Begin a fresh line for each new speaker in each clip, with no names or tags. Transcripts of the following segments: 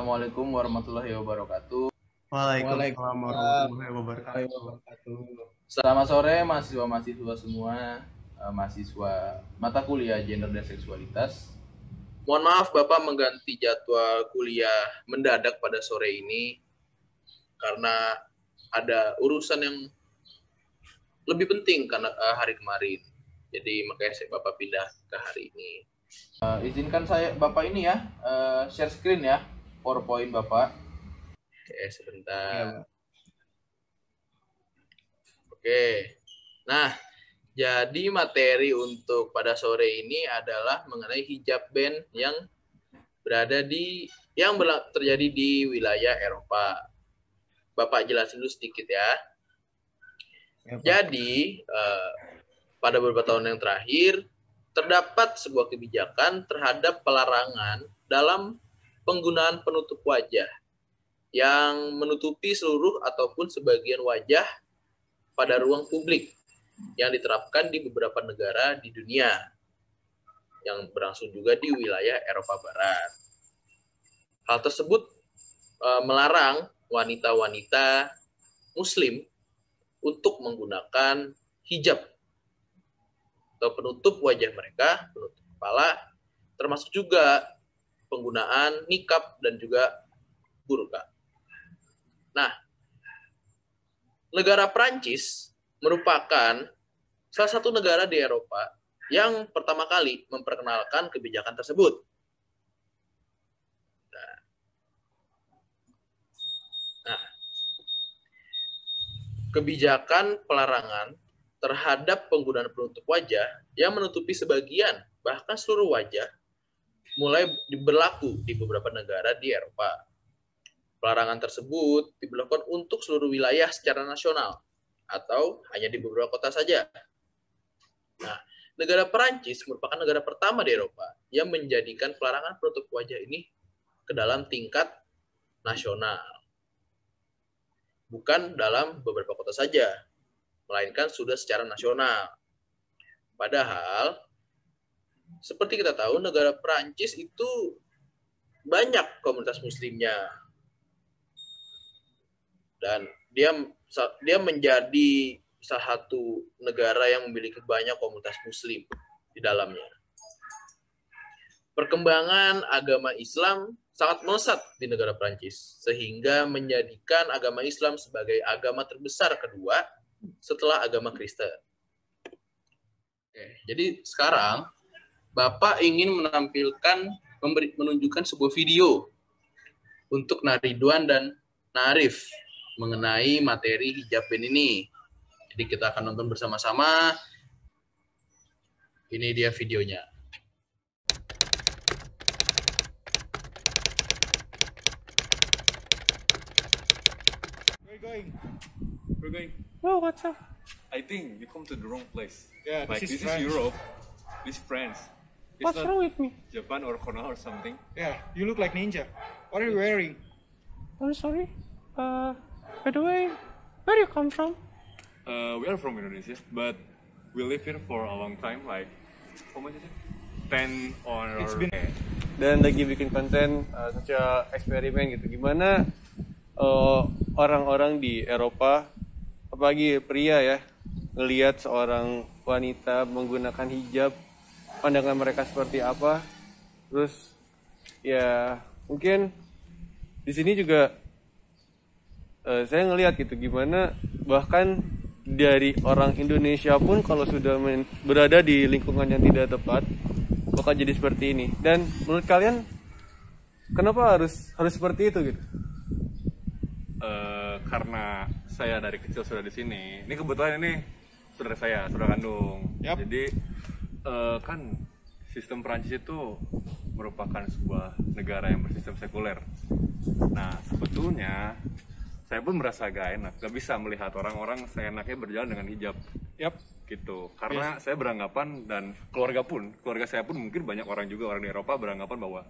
Assalamualaikum warahmatullahi wabarakatuh.
Waalaikumsalam warahmatullahi wabarakatuh.
Selamat sore mahasiswa-mahasiswa semua, mahasiswa mata kuliah gender dan seksualitas. Mohon maaf Bapak mengganti jadwal kuliah mendadak pada sore ini karena ada urusan yang lebih penting karena hari kemarin. Jadi makanya Bapak pindah ke hari ini. Izinkan saya Bapak ini ya, share screen ya, PowerPoint Bapak. Oke, sebentar. Oke. Nah, jadi materi untuk pada sore ini adalah mengenai hijab band yang terjadi di wilayah Eropa. Bapak jelasin dulu sedikit ya. Jadi, pada beberapa tahun yang terakhir terdapat sebuah kebijakan terhadap pelarangan dalam penggunaan penutup wajah yang menutupi seluruh ataupun sebagian wajah pada ruang publik yang diterapkan di beberapa negara di dunia yang berlangsung juga di wilayah Eropa Barat. Hal tersebut melarang wanita-wanita Muslim untuk menggunakan hijab atau penutup wajah mereka, penutup kepala, termasuk juga penggunaan nikab dan juga burqa. Nah, negara Prancis merupakan salah satu negara di Eropa yang pertama kali memperkenalkan kebijakan tersebut. Nah, kebijakan pelarangan terhadap penggunaan penutup wajah yang menutupi sebagian, bahkan seluruh wajah, mulai berlaku di beberapa negara di Eropa. Pelarangan tersebut diberlakukan untuk seluruh wilayah secara nasional atau hanya di beberapa kota saja. Nah, negara Perancis merupakan negara pertama di Eropa yang menjadikan pelarangan penutup wajah ini ke dalam tingkat nasional. Bukan dalam beberapa kota saja, melainkan sudah secara nasional. Padahal, seperti kita tahu, negara Perancis itu banyak komunitas muslimnya. Dan dia menjadi salah satu negara yang memiliki banyak komunitas muslim di dalamnya. Perkembangan agama Islam sangat melesat di negara Perancis, sehingga menjadikan agama Islam sebagai agama terbesar kedua setelah agama Kristen. Oke, jadi sekarang Bapak ingin menunjukkan sebuah video untuk Naridwan dan Narif mengenai materi hijab band ini. Jadi kita akan nonton bersama-sama. Ini dia videonya.
We're going.
Oh, what's up?
I think you come to the wrong place.
Yeah,
like
this is
this is
France.
Europe. This is France. It's
What's
not
wrong with me?
Japan or Korea or something.
Yeah, you look like ninja. What are you wearing? I'm sorry. By the way, where do you come from?
We are from Indonesia, but we live here for a long time. Like, how much is it? 10 or.
It's been-
Dan lagi bikin konten secara eksperimen gitu, gimana orang-orang di Eropa, apalagi pria ya, ngelihat seorang wanita menggunakan hijab, pandangan mereka seperti apa. Terus ya mungkin di sini juga saya ngelihat gitu gimana bahkan dari orang Indonesia pun kalau sudah berada di lingkungan yang tidak tepat bakal jadi seperti ini. Dan menurut kalian kenapa harus seperti itu gitu?
Karena saya dari kecil sudah di sini. Ini kebetulan ini saudara kandung.
Yap.
Jadi kan sistem Prancis itu merupakan sebuah negara yang bersistem sekuler. Nah, sebetulnya saya pun merasa gak enak, gak bisa melihat orang-orang seenaknya berjalan dengan hijab.
Yap.
Gitu. Karena saya beranggapan, dan keluarga saya pun mungkin banyak orang juga, orang di Eropa beranggapan bahwa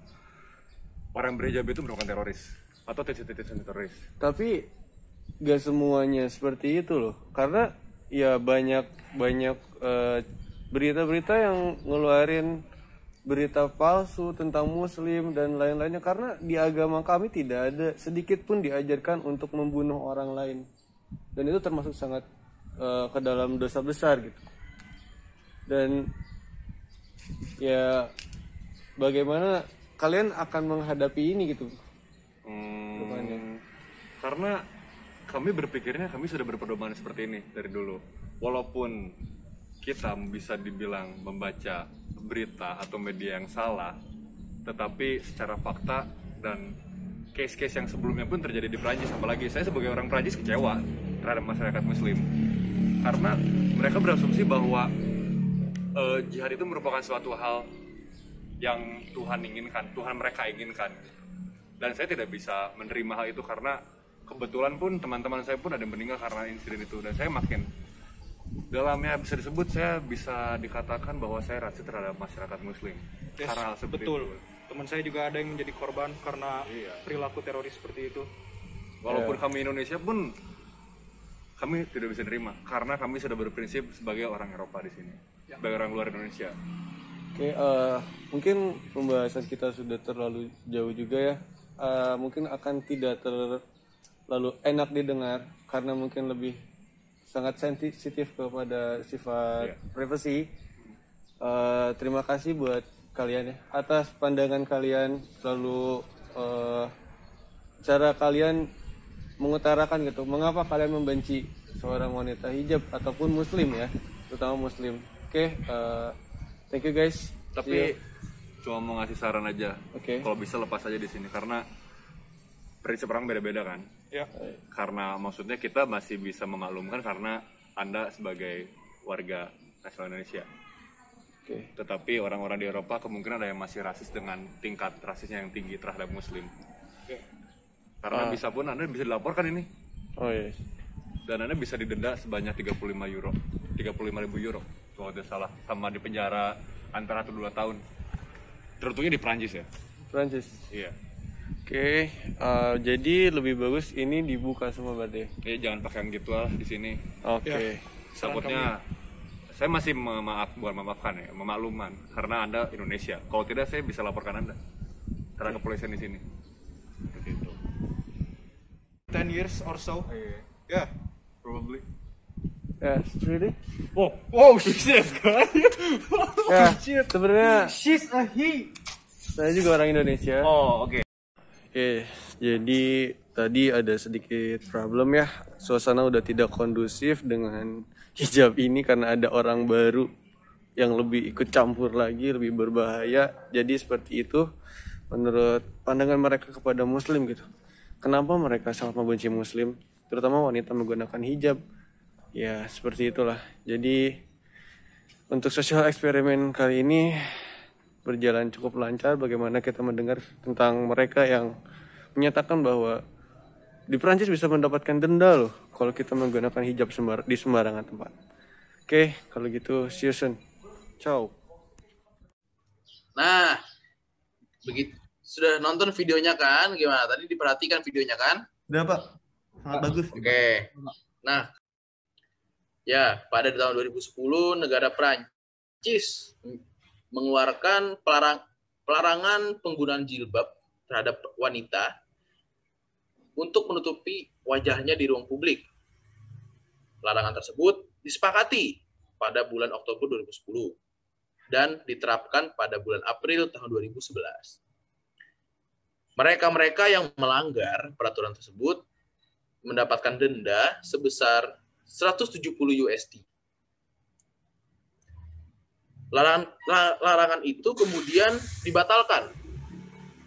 orang berhijab itu merupakan teroris atau titik-titik teroris.
Tapi gak semuanya seperti itu loh, karena ya banyak berita-berita yang ngeluarin berita palsu tentang muslim dan lain-lainnya, karena di agama kami tidak ada sedikit pun diajarkan untuk membunuh orang lain, dan itu termasuk sangat ke dalam dosa besar gitu. Dan ya bagaimana kalian akan menghadapi ini gitu?
Karena kami berpikirnya kami sudah berpedoman seperti ini dari dulu. Walaupun kita bisa dibilang membaca berita atau media yang salah, tetapi secara fakta dan case-case yang sebelumnya pun terjadi di Prancis. Apalagi saya sebagai orang Prancis kecewa terhadap masyarakat muslim, karena mereka berasumsi bahwa jihad itu merupakan suatu hal yang Tuhan inginkan, Tuhan mereka inginkan. Dan saya tidak bisa menerima hal itu, karena kebetulan pun teman-teman saya pun ada yang meninggal karena insiden itu. Dan saya makin dalamnya bisa disebut, saya bisa dikatakan bahwa saya rasis terhadap masyarakat muslim.
Yes,
karena hal seperti
betul.
itu.
Teman saya juga ada yang menjadi korban karena perilaku teroris seperti itu.
Walaupun kami Indonesia pun kami tidak bisa terima, karena kami sudah berprinsip sebagai orang Eropa di sini, sebagai orang luar Indonesia.
Oke, mungkin pembahasan kita sudah terlalu jauh juga ya. Mungkin akan tidak terlalu enak didengar karena mungkin lebih sangat sensitif kepada sifat privasi. Terima kasih buat kalian ya atas pandangan kalian, lalu cara kalian mengutarakan gitu mengapa kalian membenci seorang wanita hijab ataupun muslim ya, terutama muslim. Oke, thank you guys.
Tapi cuma mau ngasih saran aja.
Oke.
Kalau bisa lepas aja di sini, karena prinsip orang beda-beda kan.
Ya.
Karena maksudnya kita masih bisa memaklumkan karena Anda sebagai warga nasional Indonesia.
Oke.
Tetapi orang-orang di Eropa kemungkinan ada yang masih rasis dengan tingkat rasisnya yang tinggi terhadap muslim. Karena bisa pun Anda bisa dilaporkan ini.
Oh iya.
Dan Anda bisa didenda sebanyak 35 euro. 35.000 euro kalau tidak salah, sama di penjara antara 1 2 tahun. Teruntuknya di Prancis ya.
Prancis.
Iya.
Oke, jadi lebih bagus ini dibuka semua berarti.
Jadi jangan pakai yang gitu lah di sini.
Oke.
Takutnya saya masih memaafkan ya, memakluman karena Anda Indonesia. Kalau tidak saya bisa laporkan Anda karena kepolisian di sini. Seperti itu.
10 years or so. Yeah.
Probably.
Ya, really?
Oh shit, guys.
Ya, sebenarnya
She's a he.
saya juga orang Indonesia.
Oh, oke.
Oke, jadi tadi ada sedikit problem ya. Suasana udah tidak kondusif dengan hijab ini karena ada orang baru yang lebih ikut campur lagi, lebih berbahaya. Jadi seperti itu menurut pandangan mereka kepada muslim gitu. Kenapa mereka sangat membenci muslim, terutama wanita menggunakan hijab? Ya, seperti itulah. Jadi untuk sosial eksperimen kali ini berjalan cukup lancar. Bagaimana kita mendengar tentang mereka yang menyatakan bahwa di Prancis bisa mendapatkan denda loh kalau kita menggunakan hijab di sembarangan tempat. Oke, kalau gitu see you soon. Ciao.
Nah, begitu. Sudah nonton videonya kan? Gimana? Tadi diperhatikan videonya kan?
Udah, Pak. Sangat bagus.
Oke. Nah, ya, pada tahun 2010 negara Prancis mengeluarkan pelarangan penggunaan jilbab terhadap wanita untuk menutupi wajahnya di ruang publik. Larangan tersebut disepakati pada bulan Oktober 2010 dan diterapkan pada bulan April tahun 2011. Mereka-mereka yang melanggar peraturan tersebut mendapatkan denda sebesar 170 USD. Larangan itu kemudian dibatalkan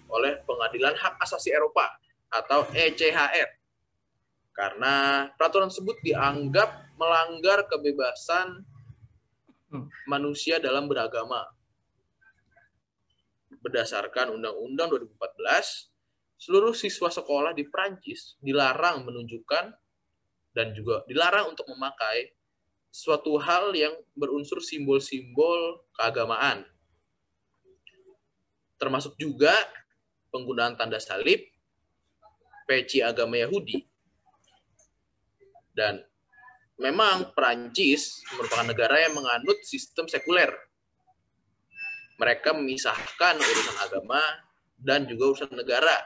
oleh Pengadilan Hak Asasi Eropa atau ECHR karena peraturan tersebut dianggap melanggar kebebasan manusia dalam beragama. Berdasarkan Undang-Undang 2014, seluruh siswa sekolah di Prancis dilarang menunjukkan dan juga dilarang untuk memakai suatu hal yang berunsur simbol-simbol keagamaan. Termasuk juga penggunaan tanda salib, peci agama Yahudi. Dan memang Prancis merupakan negara yang menganut sistem sekuler. Mereka memisahkan urusan agama dan juga urusan negara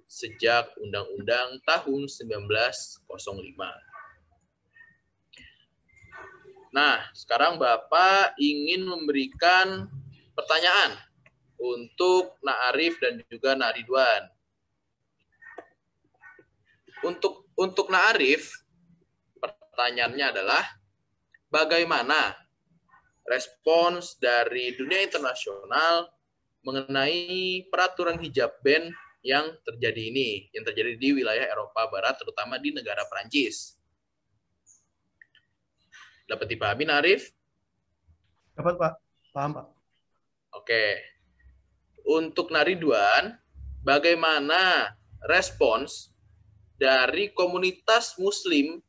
sejak Undang-Undang tahun 1905. Nah, sekarang Bapak ingin memberikan pertanyaan untuk Na'arif dan juga Na'Ridwan. Untuk Na'arif, pertanyaannya adalah bagaimana respons dari dunia internasional mengenai peraturan hijab band yang terjadi di wilayah Eropa Barat, terutama di negara Perancis. Dapat dipahami, Na'arif?
Dapat, Pak. Paham, Pak.
Oke. Untuk Na'Ridwan, bagaimana respons dari komunitas Muslim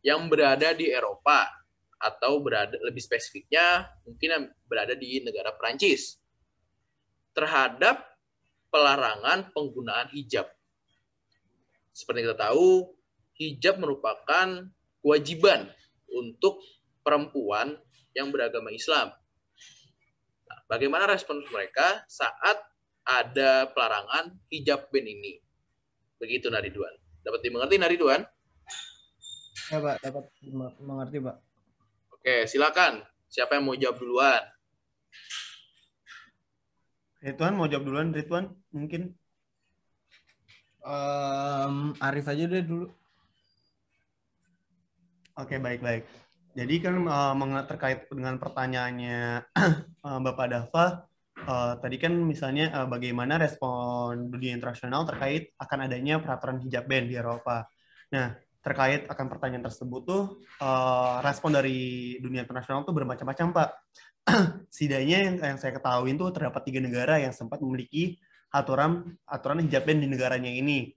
yang berada di Eropa atau lebih spesifiknya mungkin yang berada di negara Perancis terhadap pelarangan penggunaan hijab? Seperti kita tahu, hijab merupakan kewajiban untuk perempuan yang beragama Islam. Nah, bagaimana respons mereka saat ada pelarangan hijab band ini? Begitu, Na'Ridwan. Dapat dimengerti, Na'Ridwan?
Ya, Pak. Dapat mengerti, Pak.
Oke, silakan. Siapa yang mau jawab duluan?
Ridwan mau jawab duluan, Ridwan mungkin.
Arif aja deh dulu.
Oke, baik-baik. Jadi kan terkait dengan pertanyaannya Bapak Dava, tadi kan misalnya bagaimana respon dunia internasional terkait akan adanya peraturan hijab band di Eropa. Nah, terkait akan pertanyaan tersebut tuh respon dari dunia internasional tuh bermacam-macam, Pak. Setidaknya yang saya ketahui itu terdapat 3 negara yang sempat memiliki aturan hijab band di negaranya ini.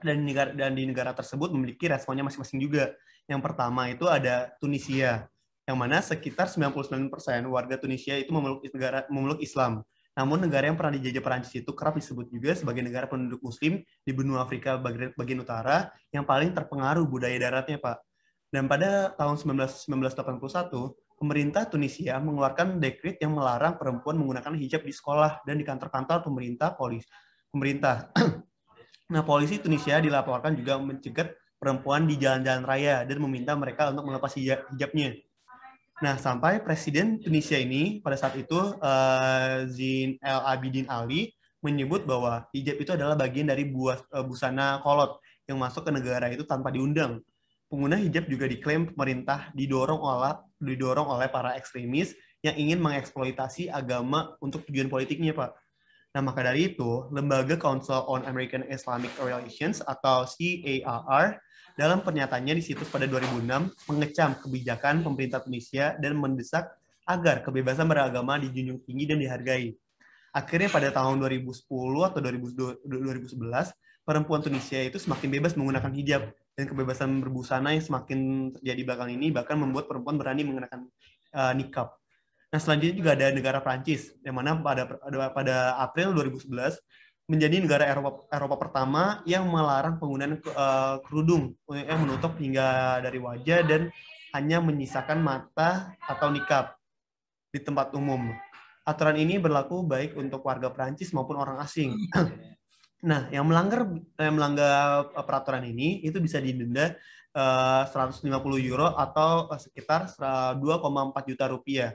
Dan di negara tersebut memiliki responnya masing-masing juga. Yang pertama itu ada Tunisia, yang mana sekitar 99% warga Tunisia itu memeluk Islam. Namun negara yang pernah dijajah Perancis itu kerap disebut juga sebagai negara penduduk Muslim di benua Afrika bagian utara yang paling terpengaruh budaya daratnya, Pak. Dan pada tahun 1981, pemerintah Tunisia mengeluarkan dekret yang melarang perempuan menggunakan hijab di sekolah dan di kantor-kantor pemerintah. Nah, polisi Tunisia dilaporkan juga mencegat perempuan di jalan-jalan raya dan meminta mereka untuk melepas hijabnya. Nah, sampai Presiden Tunisia ini pada saat itu Zine El Abidine Ali menyebut bahwa hijab itu adalah bagian dari busana kolot yang masuk ke negara itu tanpa diundang. Pengguna hijab juga diklaim pemerintah didorong oleh para ekstremis yang ingin mengeksploitasi agama untuk tujuan politiknya, Pak. Nah, maka dari itu, Lembaga Council on American Islamic Relations atau CAR dalam pernyataannya di situs pada 2006 mengecam kebijakan pemerintah Tunisia dan mendesak agar kebebasan beragama dijunjung tinggi dan dihargai. Akhirnya pada tahun 2010 atau 2011, perempuan Tunisia itu semakin bebas menggunakan hijab dan kebebasan berbusana yang semakin terjadi belakangan ini bahkan membuat perempuan berani mengenakan nikab. Nah, selanjutnya juga ada negara Prancis, yang mana pada April 2011 menjadi negara Eropa pertama yang melarang penggunaan kerudung yang menutup hingga dari wajah dan hanya menyisakan mata atau nikab di tempat umum. Aturan ini berlaku baik untuk warga Prancis maupun orang asing. Nah, yang melanggar peraturan ini itu bisa didenda 150 euro atau sekitar 2,4 juta rupiah.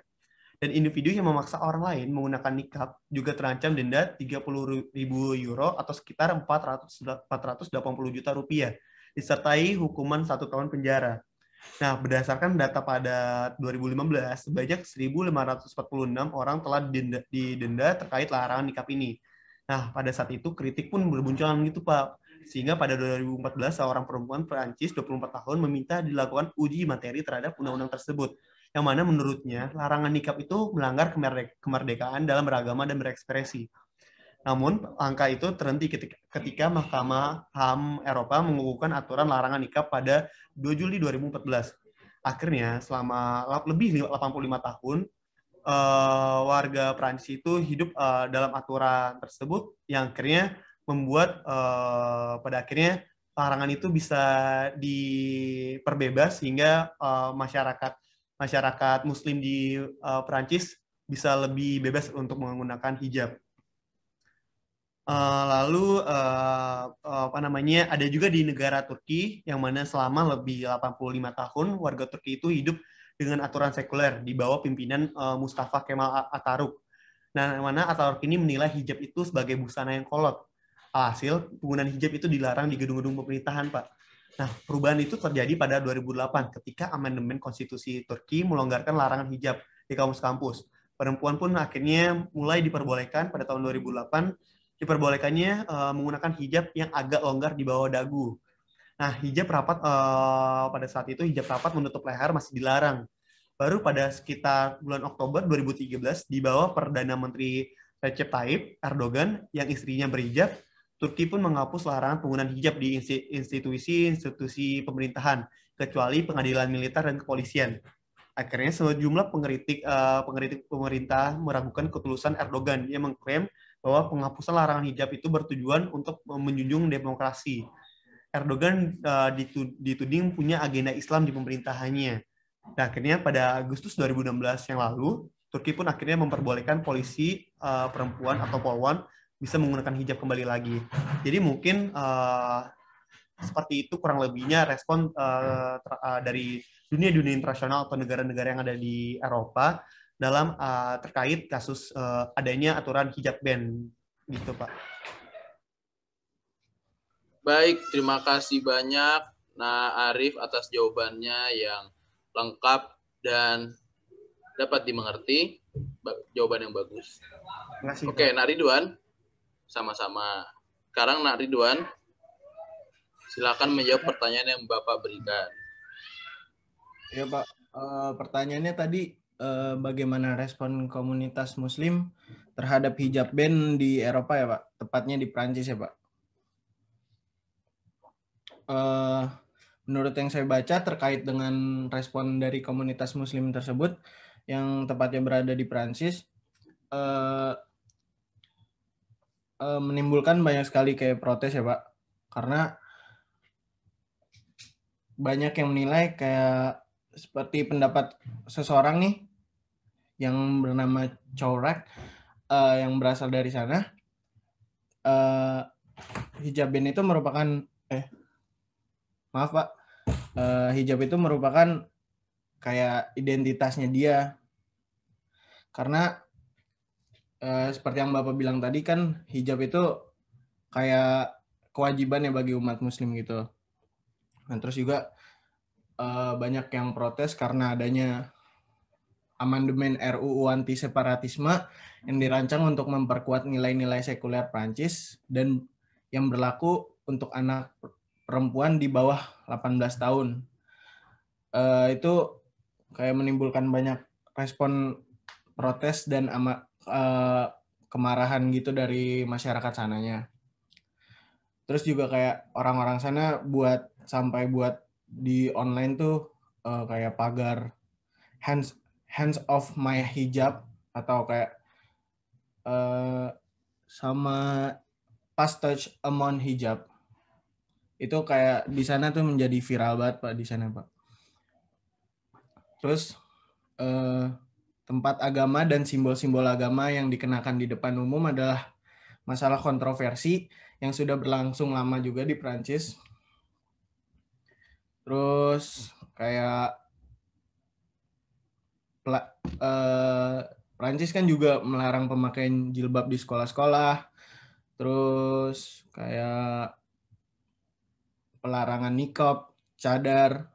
Dan individu yang memaksa orang lain menggunakan nikab juga terancam denda 30.000 euro atau sekitar 480 juta rupiah, disertai hukuman 1 tahun penjara. Nah, berdasarkan data pada 2015, sebanyak 1.546 orang telah didenda terkait larangan nikab ini. Nah, pada saat itu kritik pun bermunculan gitu, Pak. Sehingga pada 2014, seorang perempuan Perancis 24 tahun meminta dilakukan uji materi terhadap undang-undang tersebut, yang mana menurutnya larangan nikab itu melanggar kemerdekaan dalam beragama dan berekspresi. Namun, angka itu terhenti ketika Mahkamah HAM Eropa mengukuhkan aturan larangan nikab pada 2 Juli 2014. Akhirnya, selama lebih 85 tahun, warga Prancis itu hidup dalam aturan tersebut yang akhirnya membuat pada akhirnya larangan itu bisa diperbebas sehingga masyarakat Muslim di Prancis bisa lebih bebas untuk menggunakan hijab. Apa namanya, ada juga di negara Turki yang mana selama lebih 85 tahun warga Turki itu hidup dengan aturan sekuler di bawah pimpinan Mustafa Kemal Atatürk. Nah, yang mana Atatürk ini menilai hijab itu sebagai busana yang kolot. Alhasil, penggunaan hijab itu dilarang di gedung-gedung pemerintahan, Pak. Nah, perubahan itu terjadi pada 2008 ketika amandemen konstitusi Turki melonggarkan larangan hijab di kampus-kampus. Perempuan pun akhirnya mulai diperbolehkan pada tahun 2008 diperbolehkannya menggunakan hijab yang agak longgar di bawah dagu. Nah, hijab rapat pada saat itu hijab rapat menutup leher masih dilarang. Baru pada sekitar bulan Oktober 2013 di bawah Perdana Menteri Recep Tayyip Erdogan yang istrinya berhijab, Turki pun menghapus larangan penggunaan hijab di institusi-institusi pemerintahan, kecuali pengadilan militer dan kepolisian. Akhirnya sejumlah pengkritik pemerintah meragukan ketulusan Erdogan yang mengklaim bahwa penghapusan larangan hijab itu bertujuan untuk menjunjung demokrasi. Erdogan dituding punya agenda Islam di pemerintahannya. Nah, akhirnya pada Agustus 2016 yang lalu, Turki pun akhirnya memperbolehkan polisi perempuan atau polwan bisa menggunakan hijab kembali lagi. Jadi mungkin seperti itu kurang lebihnya respon dari dunia internasional atau negara-negara yang ada di Eropa dalam terkait kasus adanya aturan hijab ban gitu, Pak.
Baik, terima kasih banyak Nah Arif atas jawabannya yang lengkap dan dapat dimengerti. Jawaban yang bagus. Oke, Nak Ridwan, sama-sama. Sekarang Nak Ridwan, silakan menjawab pertanyaan yang Bapak berikan.
Ya Pak, pertanyaannya tadi bagaimana respon komunitas Muslim terhadap hijab ban di Eropa ya Pak, tepatnya di Prancis ya Pak. Menurut yang saya baca terkait dengan respon dari komunitas Muslim tersebut yang tepatnya berada di Prancis, menimbulkan banyak sekali kayak protes ya Pak, karena banyak yang menilai kayak seperti pendapat seseorang nih yang bernama Chourak yang berasal dari sana, hijab ban itu merupakan maaf Pak, hijab itu merupakan kayak identitasnya dia, karena seperti yang Bapak bilang tadi kan hijab itu kayak kewajiban ya bagi umat Muslim gitu. Nah, terus juga banyak yang protes karena adanya amandemen RUU anti separatisme yang dirancang untuk memperkuat nilai-nilai sekuler Prancis dan yang berlaku untuk anak perempuan di bawah 18 tahun. Itu kayak menimbulkan banyak respon protes dan kemarahan gitu dari masyarakat sananya. Terus juga kayak orang-orang sana buat di online tuh kayak pagar hands off my hijab atau kayak sama pass touch among hijab. Itu kayak di sana tuh menjadi viral banget Pak di sana Pak. Terus tempat agama dan simbol-simbol agama yang dikenakan di depan umum adalah masalah kontroversi yang sudah berlangsung lama juga di Prancis. Terus kayak Prancis kan juga melarang pemakaian jilbab di sekolah-sekolah. Terus kayak pelarangan niqab, cadar,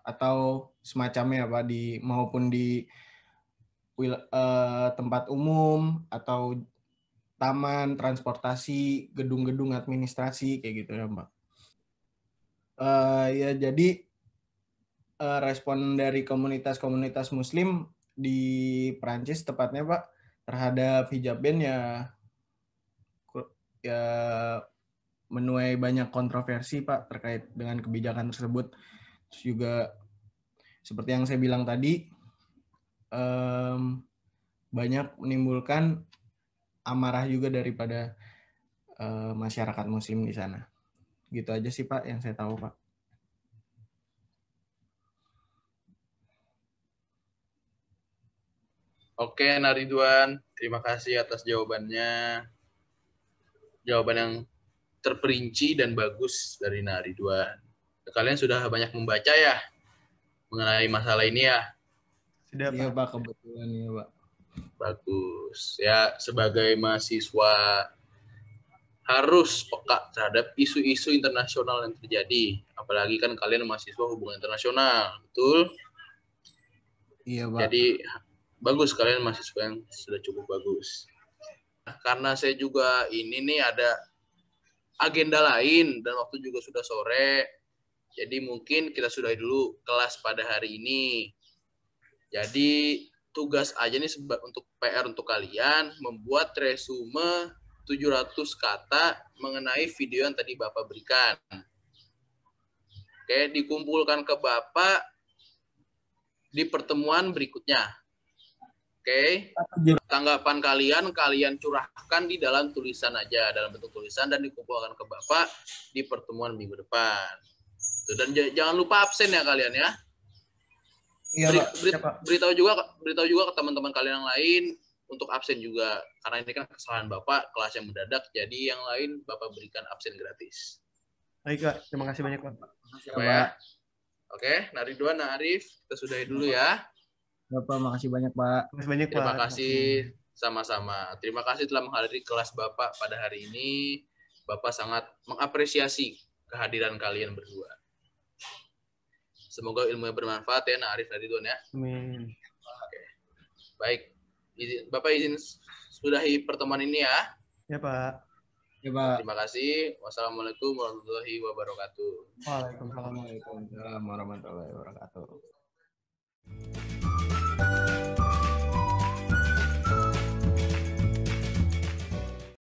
atau semacamnya Pak maupun di tempat umum atau taman, transportasi, gedung-gedung administrasi kayak gitu ya Pak. Ya jadi respon dari komunitas-komunitas Muslim di Prancis tepatnya Pak terhadap hijab ban ya menuai banyak kontroversi Pak terkait dengan kebijakan tersebut. Terus juga seperti yang saya bilang tadi banyak menimbulkan amarah juga daripada masyarakat Muslim di sana. Gitu aja sih Pak yang saya tahu Pak.
Oke, Naridwan, terima kasih atas jawabannya. Jawaban yang terperinci dan bagus dari Naridwan. Kalian sudah banyak membaca ya mengenai masalah ini ya.
Sudah,
Iya
Pak.
Pak, kebetulan ya Pak.
Bagus. Ya, sebagai mahasiswa harus peka terhadap isu-isu internasional yang terjadi. Apalagi kan kalian mahasiswa hubungan internasional, betul?
Iya Pak.
Jadi bagus kalian mahasiswa yang sudah cukup bagus. Nah, karena saya juga ini nih ada agenda lain dan waktu juga sudah sore. Jadi mungkin kita sudahi dulu kelas pada hari ini. Jadi tugas aja nih untuk PR untuk kalian membuat resume 700 kata mengenai video yang tadi Bapak berikan. Oke, dikumpulkan ke Bapak di pertemuan berikutnya. Oke, tanggapan kalian curahkan di dalam tulisan aja, dalam bentuk tulisan dan dikumpulkan ke Bapak di pertemuan minggu depan. Dan jangan lupa absen ya kalian ya.
Iya, Pak.
Beritahu juga ke teman-teman kalian yang lain untuk absen juga, karena ini kan kesalahan Bapak, kelas yang mendadak, jadi yang lain Bapak berikan absen gratis.
Baik, Pak. Terima kasih banyak, Pak.
Siapa ya? Oke, Naridwan, Arif, kita sudahi dulu ya.
Bapak, makasih banyak Pak.
Terima kasih sama-sama. Terima kasih telah menghadiri kelas Bapak pada hari ini. Bapak sangat mengapresiasi kehadiran kalian berdua. Semoga ilmunya bermanfaat ya, Arif, Naridwan ya.
Amin.
Oke. Baik. Bapak izin sudahi pertemuan ini ya.
Ya, Pak.
Ya Pak.
Terima kasih. Wassalamualaikum warahmatullahi wabarakatuh.
Waalaikumsalam.
Waalaikumsalam warahmatullahi wabarakatuh.